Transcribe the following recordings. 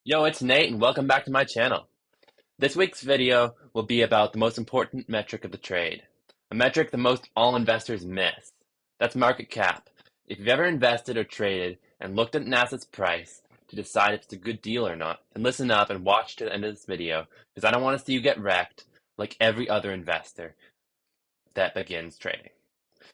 Yo, it's Nate and welcome back to my channel. This week's video will be about the most important metric of the trade, a metric that most all investors miss. That's market cap. If you've ever invested or traded and looked at an asset's price to decide if it's a good deal or not, then listen up and watch to the end of this video because I don't want to see you get wrecked like every other investor that begins trading.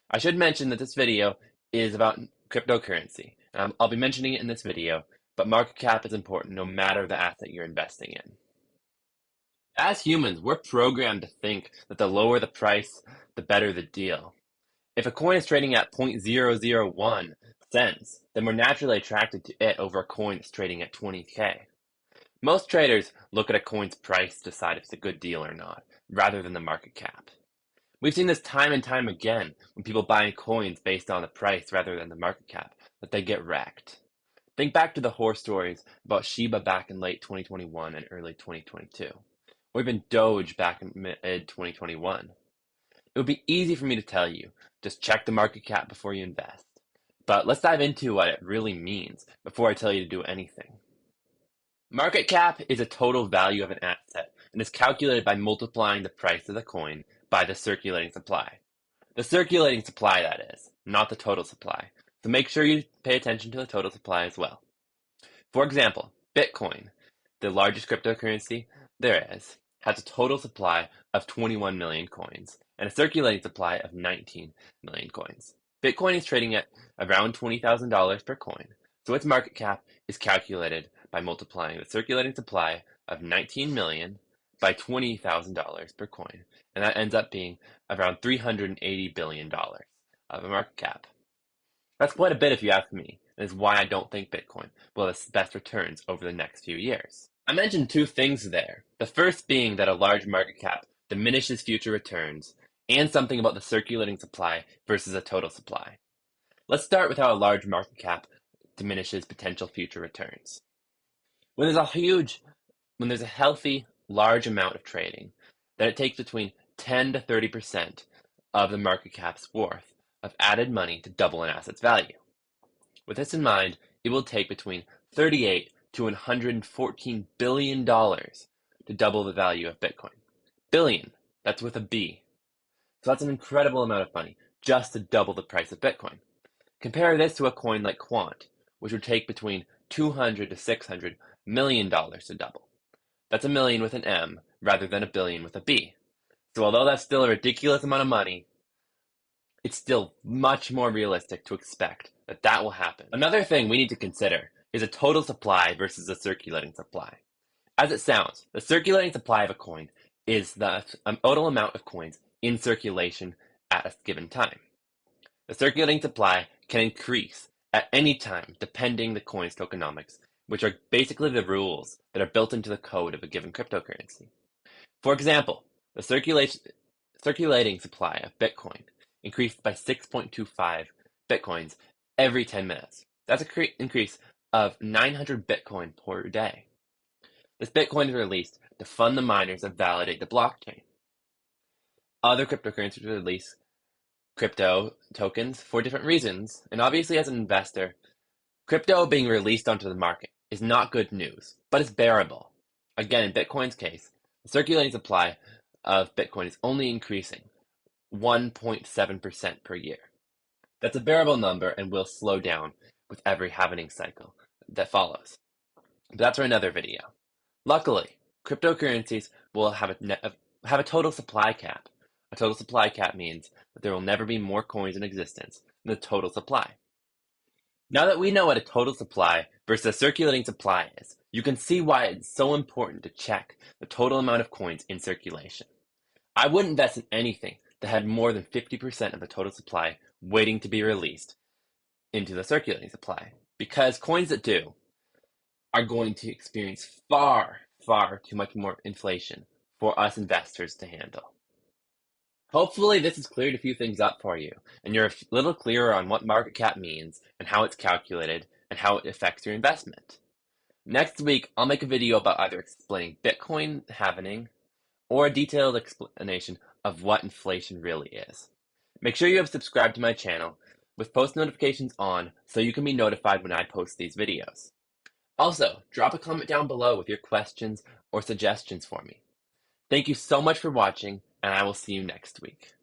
I should mention that this video is about cryptocurrency. I'll be mentioning it in this video, but market cap is important no matter the asset you're investing in. As humans, we're programmed to think that the lower the price, the better the deal. If a coin is trading at 0.001 cents, then we're naturally attracted to it over a coin that's trading at 20K. Most traders look at a coin's price to decide if it's a good deal or not, rather than the market cap. We've seen this time and time again when people buy coins based on the price rather than the market cap, that they get wrecked. Think back to the horror stories about Shiba back in late 2021 and early 2022, or even Doge back in mid 2021. It would be easy for me to tell you, just check the market cap before you invest. But let's dive into what it really means before I tell you to do anything. Market cap is a total value of an asset and is calculated by multiplying the price of the coin by the circulating supply. The circulating supply, that is, not the total supply. So make sure you pay attention to the total supply as well. For example, Bitcoin, the largest cryptocurrency there is, has a total supply of 21 million coins and a circulating supply of 19 million coins. Bitcoin is trading at around $20,000 per coin, so its market cap is calculated by multiplying the circulating supply of 19 million by $20,000 per coin, and that ends up being around $380 billion of a market cap. That's quite a bit if you ask me, and is why I don't think Bitcoin will have the best returns over the next few years. I mentioned two things there. The first being that a large market cap diminishes future returns, and something about the circulating supply versus a total supply. Let's start with how a large market cap diminishes potential future returns. When there's a healthy, large amount of trading, then it takes between 10 to 30% of the market cap's worth of added money to double an asset's value. With this in mind, it will take between 38 to $114 billion to double the value of Bitcoin. Billion, that's with a B. So that's an incredible amount of money just to double the price of Bitcoin. Compare this to a coin like Quant, which would take between 200 to 600 million dollars to double. That's a million with an M rather than a billion with a B. So although that's still a ridiculous amount of money, it's still much more realistic to expect that that will happen. Another thing we need to consider is a total supply versus a circulating supply. As it sounds, the circulating supply of a coin is the total amount of coins in circulation at a given time. The circulating supply can increase at any time depending the coin's tokenomics, which are basically the rules that are built into the code of a given cryptocurrency. For example, the circulating supply of Bitcoin increased by 6.25 Bitcoins every 10 minutes. That's an increase of 900 Bitcoin per day. This Bitcoin is released to fund the miners that validate the blockchain. Other cryptocurrencies release crypto tokens for different reasons, and obviously as an investor, crypto being released onto the market is not good news, but it's bearable. Again, in Bitcoin's case, the circulating supply of Bitcoin is only increasing 1.7% per year. That's a bearable number and will slow down with every halving cycle that follows. But that's for another video. Luckily, cryptocurrencies will have a total supply cap. A total supply cap means that there will never be more coins in existence than the total supply. Now that we know what a total supply versus a circulating supply is, you can see why it's so important to check the total amount of coins in circulation. I wouldn't invest in anything that had more than 50% of the total supply waiting to be released into the circulating supply, because coins that do are going to experience far, far too much more inflation for us investors to handle. Hopefully this has cleared a few things up for you, and you're a little clearer on what market cap means and how it's calculated and how it affects your investment. Next week, I'll make a video about either explaining Bitcoin halving or a detailed explanation of what inflation really is. Make sure you have subscribed to my channel with post notifications on so you can be notified when I post these videos. Also, drop a comment down below with your questions or suggestions for me. Thank you so much for watching, and I will see you next week.